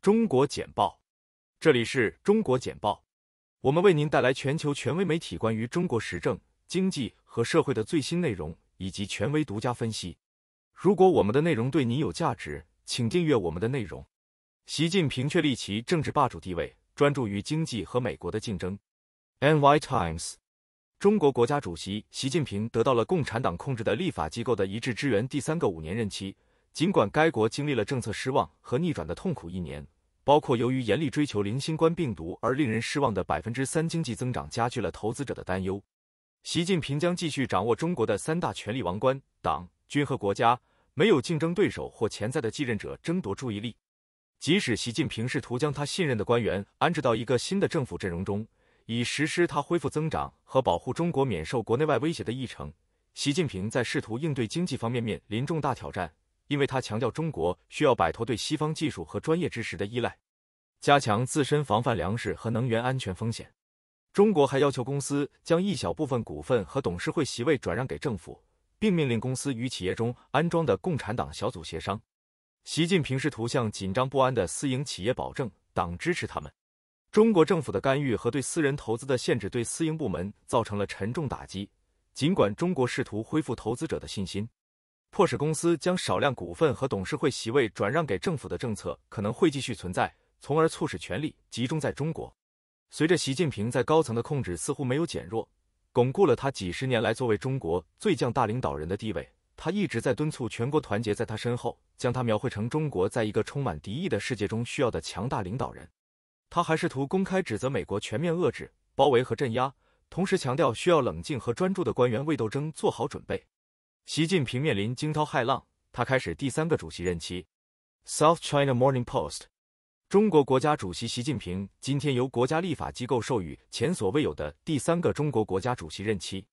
中国简报，这里是中国简报，我们为您带来全球权威媒体关于中国时政、经济和社会的最新内容以及权威独家分析。如果我们的内容对您有价值，请订阅我们的内容。习近平确立其政治霸主地位，专注于经济和美国的竞争。NY Times， 中国国家主席习近平得到了共产党控制的立法机构的一致支援第三个5年任期。尽管该国经历了政策失望和逆转的痛苦1年，包括由于严厉追求零新冠病毒而令人失望的3%经济增长加剧了投资者的担忧。习近平将继续掌握中国的3大权力王冠：党、军和国家，没有竞争对手或潜在的继任者争夺注意力。即使习近平试图将他信任的官员安置到一个新的政府阵容中，以实施他恢复增长和保护中国免受国内外威胁的议程，习近平在试图应对经济方面面临重大挑战，因为他强调中国需要摆脱对西方技术和专业知识的依赖，加强自身防范粮食和能源安全风险。中国还要求公司将一小部分股份和董事会席位转让给政府，并命令公司与企业中安装的共产党小组协商。习近平试图向紧张不安的私营企业保证党支持他们。中国政府的干预和对私人投资的限制对私营部门造成了沉重打击，尽管中国试图恢复投资者的信心。迫使公司将少量股份和董事会席位转让给政府的政策可能会继续存在，从而促使权力集中在中国。随着习近平在高层的控制似乎没有减弱，巩固了他几十年来作为中国最强大领导人的地位，他一直在敦促全国团结在他身后，将他描绘成中国在一个充满敌意的世界中需要的强大领导人。他还试图公开指责美国全面遏制、包围和镇压，同时强调需要冷静和专注的官员为斗争做好准备。习近平面临惊涛骇浪，他开始第3个主席任期。South China Morning Post， 中国国家主席习近平今天由国家立法机构授予前所未有的第3个中国国家主席任期。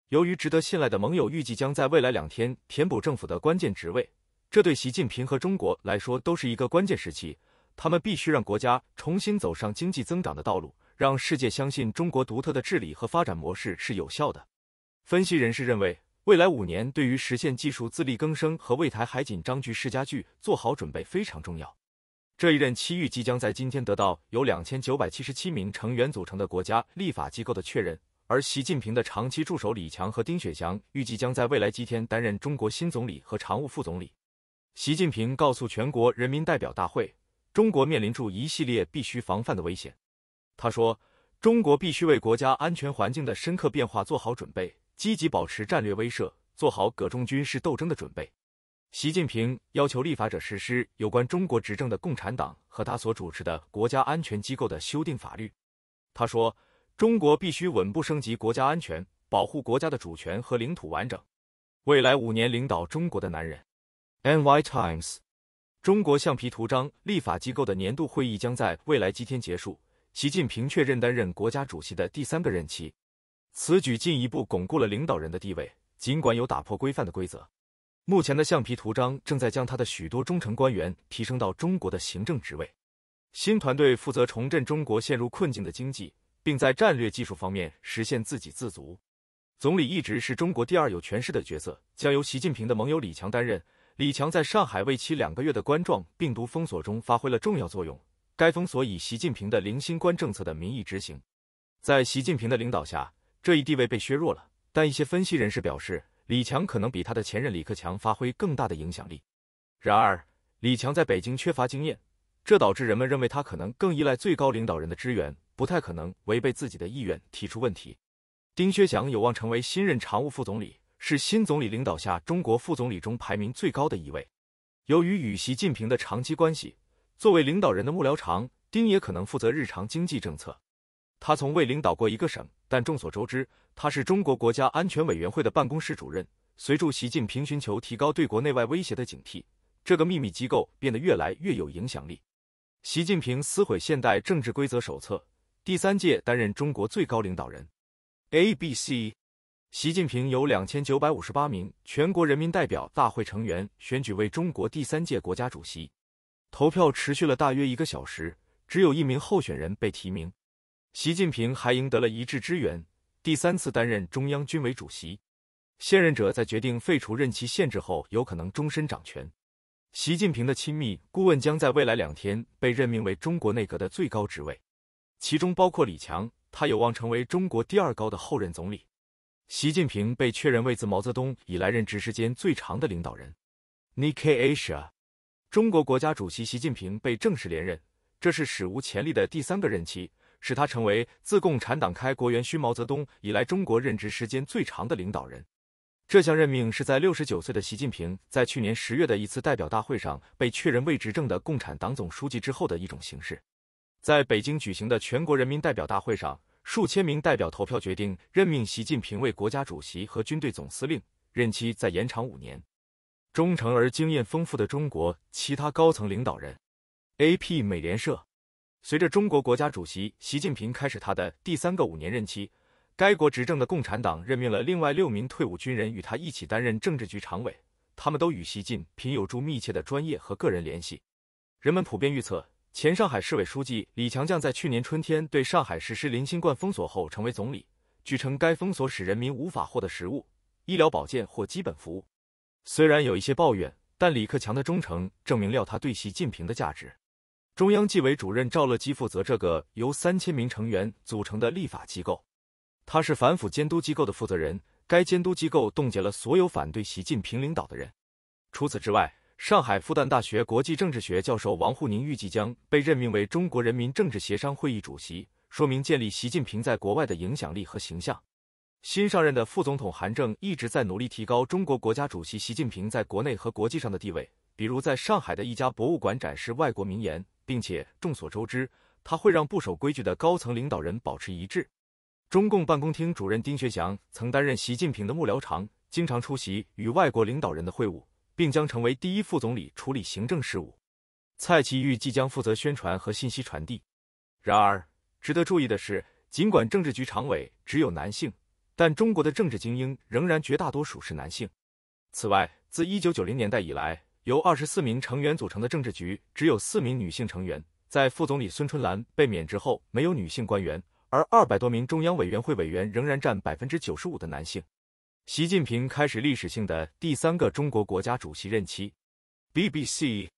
由于值得信赖的盟友预计将在未来2天填补政府的关键职位，这对习近平和中国来说都是一个关键时期，他们必须让国家重新走上经济增长的道路，让世界相信中国独特的治理和发展模式是有效的。分析人士认为，未来5年对于实现技术自力更生和为台海紧张局势加剧做好准备非常重要。这一任期预计将在今天得到由2977名成员组成的国家立法机构的确认，而习近平的长期助手李强和丁雪祥预计将在未来几天担任中国新总理和常务副总理。习近平告诉全国人民代表大会，中国面临住一系列必须防范的危险。他说，中国必须为国家安全环境的深刻变化做好准备，积极保持战略威慑，做好各种军事斗争的准备。习近平要求立法者实施有关中国执政的共产党和他所主持的国家安全机构的修订法律。他说，中国必须稳步升级国家安全，保护国家的主权和领土完整。未来5年领导中国的男人。NY Times， 中国橡皮图章立法机构的年度会议将在未来几天结束，习近平确认担任国家主席的第3个任期。此举进一步巩固了领导人的地位，尽管有打破规范的规则。目前的橡皮图章正在将他的许多中层官员提升到中国的行政职位。新团队负责重振中国陷入困境的经济，并在战略技术方面实现自给自足。总理一直是中国第2有权势的角色，将由习近平的盟友李强担任。李强在上海为期2个月的冠状病毒封锁中发挥了重要作用，该封锁以习近平的零新冠政策的名义执行。在习近平的领导下，这一地位被削弱了，但一些分析人士表示，李强可能比他的前任李克强发挥更大的影响力。然而，李强在北京缺乏经验，这导致人们认为他可能更依赖最高领导人的支援，不太可能违背自己的意愿提出问题。丁薛祥有望成为新任常务副总理，是新总理领导下中国副总理中排名最高的一位。由于与习近平的长期关系，作为领导人的幕僚长，丁也可能负责日常经济政策。他从未领导过一个省，但众所周知，他是中国国家安全委员会的办公室主任。随着习近平寻求提高对国内外威胁的警惕，这个秘密机构变得越来越有影响力。习近平撕毁现代政治规则手册，第3届担任中国最高领导人。ABC， 习近平由2958名全国人民代表大会成员选举为中国第3届国家主席。投票持续了大约1个小时，只有1名候选人被提名。习近平还赢得了一致支援，第3次担任中央军委主席。现任者在决定废除任期限制后，有可能终身掌权。习近平的亲密顾问将在未来2天被任命为中国内阁的最高职位，其中包括李强，他有望成为中国第2高的后任总理。习近平被确认为自毛泽东以来任职时间最长的领导人。Nikkei Asia， 中国国家主席习近平被正式连任，这是史无前例的第3个任期，使他成为自共产党开国元勋毛泽东以来中国任职时间最长的领导人。这项任命是在69岁的习近平在去年10月的一次代表大会上被确认为执政的共产党总书记之后的一种形式。在北京举行的全国人民代表大会上，数千名代表投票决定任命习近平为国家主席和军队总司令，任期再延长5年。忠诚而经验丰富的中国其他高层领导人。AP 美联社，随着中国国家主席习近平开始他的第3个5年任期，该国执政的共产党任命了另外6名退伍军人与他一起担任政治局常委，他们都与习近平有着密切的专业和个人联系。人们普遍预测，前上海市委书记李强将在去年春天对上海实施零新冠封锁后成为总理。据称，该封锁使人民无法获得食物、医疗保健或基本服务。虽然有一些抱怨，但李克强的忠诚证明了他对习近平的价值。中央纪委主任赵乐基负责这个由3000名成员组成的立法机构。他是反腐监督机构的负责人，该监督机构冻结了所有反对习近平领导的人。除此之外，上海复旦大学国际政治学教授王沪宁预计将被任命为中国人民政治协商会议主席，说明建立习近平在国外的影响力和形象。新上任的副总统韩正一直在努力提高中国国家主席习近平在国内和国际上的地位，比如在上海的一家博物馆展示外国名言，并且众所周知，他会让不守规矩的高层领导人保持一致。中共办公厅主任丁学祥曾担任习近平的幕僚长，经常出席与外国领导人的会晤，并将成为第1副总理处理行政事务。蔡奇玉即将负责宣传和信息传递。然而，值得注意的是，尽管政治局常委只有男性，但中国的政治精英仍然绝大多数是男性。此外，自1990年代以来，由24名成员组成的政治局只有4名女性成员，在副总理孙春兰被免职后没有女性官员，而200多名中央委员会委员仍然占95%的男性。习近平开始历史性的第3个中国国家主席任期。BBC，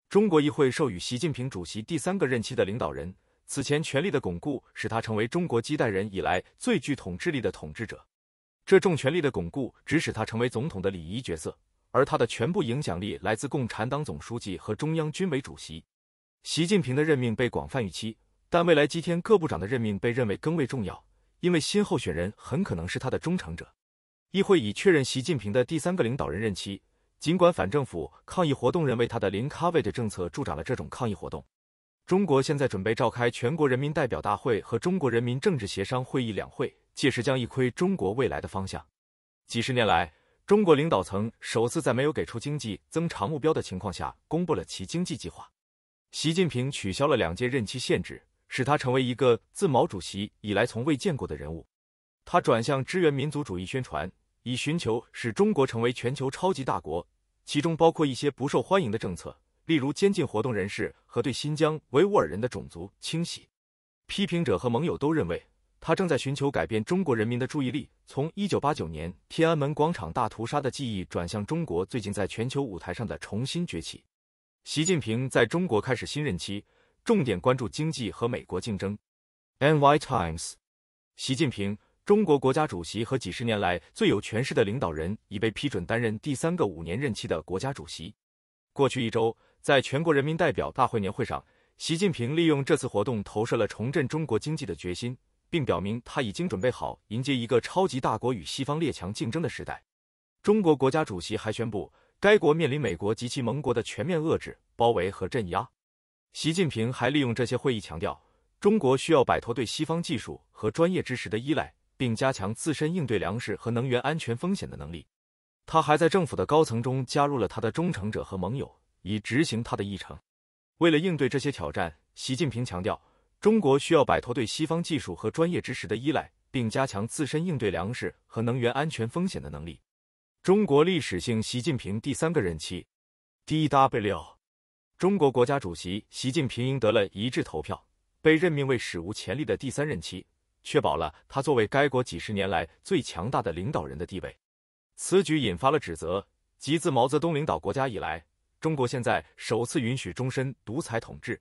中国议会授予习近平主席第3个任期的领导人，此前权力的巩固使他成为中国几代人以来最具统治力的统治者。这重权力的巩固只使他成为总统的礼仪角色，而他的全部影响力来自共产党总书记和中央军委主席。习近平的任命被广泛预期，但未来几天各部长的任命被认为更为重要，因为新候选人很可能是他的忠诚者。议会已确认习近平的第3个领导人任期，尽管反政府抗议活动人为他的零咖位的政策助长了这种抗议活动。中国现在准备召开全国人民代表大会和中国人民政治协商会议2会，届时将一窥中国未来的方向。几十年来，中国领导层首次在没有给出经济增长目标的情况下公布了其经济计划。习近平取消了2届任期限制，使他成为一个自毛主席以来从未见过的人物。他转向支援民族主义宣传，以寻求使中国成为全球超级大国，其中包括一些不受欢迎的政策，例如监禁活动人士和对新疆维吾尔人的种族清洗。批评者和盟友都认为，他正在寻求改变中国人民的注意力，从1989年天安门广场大屠杀的记忆转向中国最近在全球舞台上的重新崛起。习近平在中国开始新任期，重点关注经济和美国竞争。NY Times， 习近平，中国国家主席和几十年来最有权势的领导人，已被批准担任第3个5年任期的国家主席。过去1周，在全国人民代表大会年会上，习近平利用这次活动投射了重振中国经济的决心，并表明他已经准备好迎接一个超级大国与西方列强竞争的时代。中国国家主席还宣布，该国面临美国及其盟国的全面遏制、包围和镇压。习近平还利用这些会议强调，中国需要摆脱对西方技术和专业知识的依赖，并加强自身应对粮食和能源安全风险的能力。他还在政府的高层中加入了他的忠诚者和盟友，以执行他的议程。为了应对这些挑战，习近平强调，中国需要摆脱对西方技术和专业知识的依赖，并加强自身应对粮食和能源安全风险的能力。中国历史性习近平第3个任期。DW， 中国国家主席习近平赢得了一致投票，被任命为史无前例的第3任期，确保了他作为该国几十年来最强大的领导人的地位。此举引发了指责，即自毛泽东领导国家以来，中国现在首次允许终身独裁统治。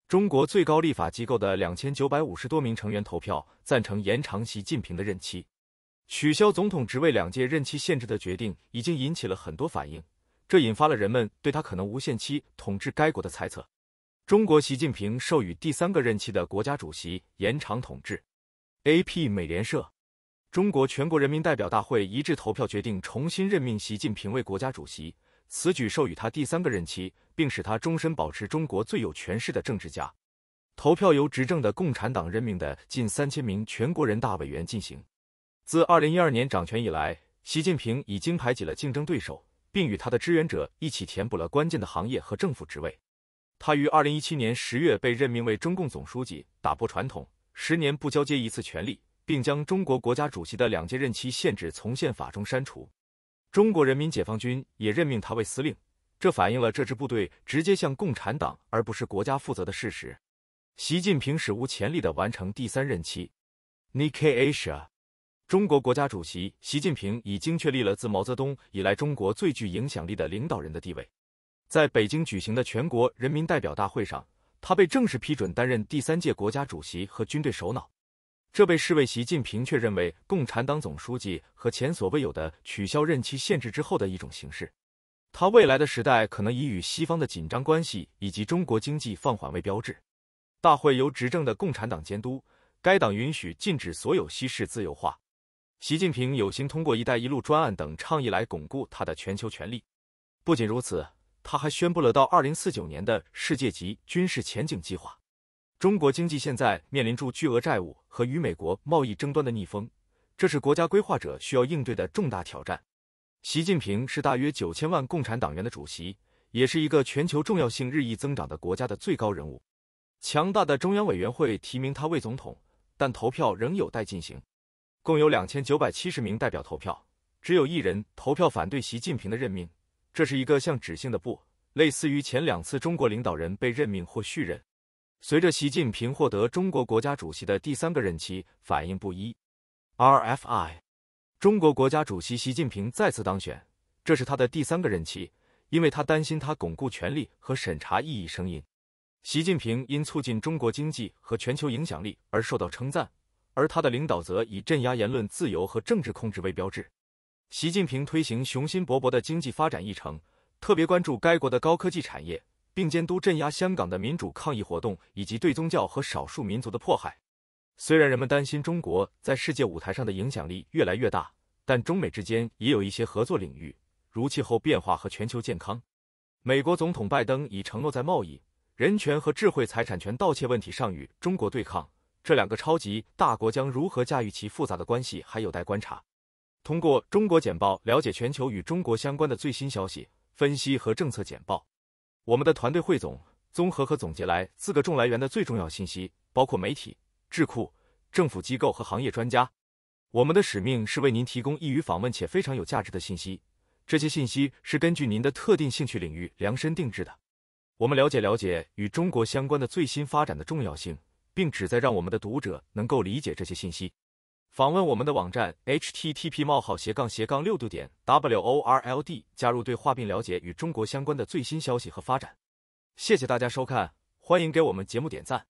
中国最高立法机构的2950多名成员投票赞成延长习近平的任期。取消总统职位2届任期限制的决定已经引起了很多反应，这引发了人们对他可能无限期统治该国的猜测。中国习近平授予第3个任期的国家主席延长统治。AP 美联社，中国全国人民代表大会一致投票决定重新任命习近平为国家主席，此举授予他第3个任期，并使他终身保持中国最有权势的政治家。投票由执政的共产党任命的近3000名全国人大委员进行。自2012年掌权以来，习近平已经排挤了竞争对手，并与他的支援者一起填补了关键的行业和政府职位。他于2017年10月被任命为中共总书记，打破传统10年不交接一次权力，并将中国国家主席的2届任期限制从宪法中删除。中国人民解放军也任命他为司令，这反映了这支部队直接向共产党而不是国家负责的事实。习近平史无前例地完成第3任期。Nikkei Asia， 中国国家主席习近平已经确立了自毛泽东以来中国最具影响力的领导人的地位。在北京举行的全国人民代表大会上，他被正式批准担任第3届国家主席和军队首脑，这被视为习近平确认为共产党总书记和前所未有的取消任期限制之后的一种形式。他未来的时代可能以与西方的紧张关系以及中国经济放缓为标志。大会由执政的共产党监督，该党允许禁止所有西式自由化。习近平有心通过“一带一路”专案等倡议来巩固他的全球权力。不仅如此，他还宣布了到2049年的世界级军事前景计划。中国经济现在面临住巨额债务和与美国贸易争端的逆风，这是国家规划者需要应对的重大挑战。习近平是大约9000万共产党员的主席，也是一个全球重要性日益增长的国家的最高人物。强大的中央委员会提名他为总统，但投票仍有待进行。共有2970名代表投票，只有1人投票反对习近平的任命，这是一个向指性的不，类似于前2次中国领导人被任命或续任。随着习近平获得中国国家主席的第3个任期，反应不一。RFI， 中国国家主席习近平再次当选，这是他的第3个任期，因为他担心他巩固权力和审查异议声音。习近平因促进中国经济和全球影响力而受到称赞，而他的领导则以镇压言论自由和政治控制为标志。习近平推行雄心勃勃的经济发展议程，特别关注该国的高科技产业，并监督镇压香港的民主抗议活动以及对宗教和少数民族的迫害。虽然人们担心中国在世界舞台上的影响力越来越大，但中美之间也有一些合作领域，如气候变化和全球健康。美国总统拜登已承诺在贸易、人权和智慧财产权盗窃问题上与中国对抗，这2个超级大国将如何驾驭其复杂的关系还有待观察。通过中国简报了解全球与中国相关的最新消息、分析和政策简报。我们的团队汇总、综合和总结来4个重来源的最重要信息，包括媒体、智库、政府机构和行业专家。我们的使命是为您提供易于访问且非常有价值的信息，这些信息是根据您的特定兴趣领域量身定制的。我们了解与中国相关的最新发展的重要性，并旨在让我们的读者能够理解这些信息。访问我们的网站 http://6度.world， 加入对话并了解与中国相关的最新消息和发展。谢谢大家收看，欢迎给我们节目点赞。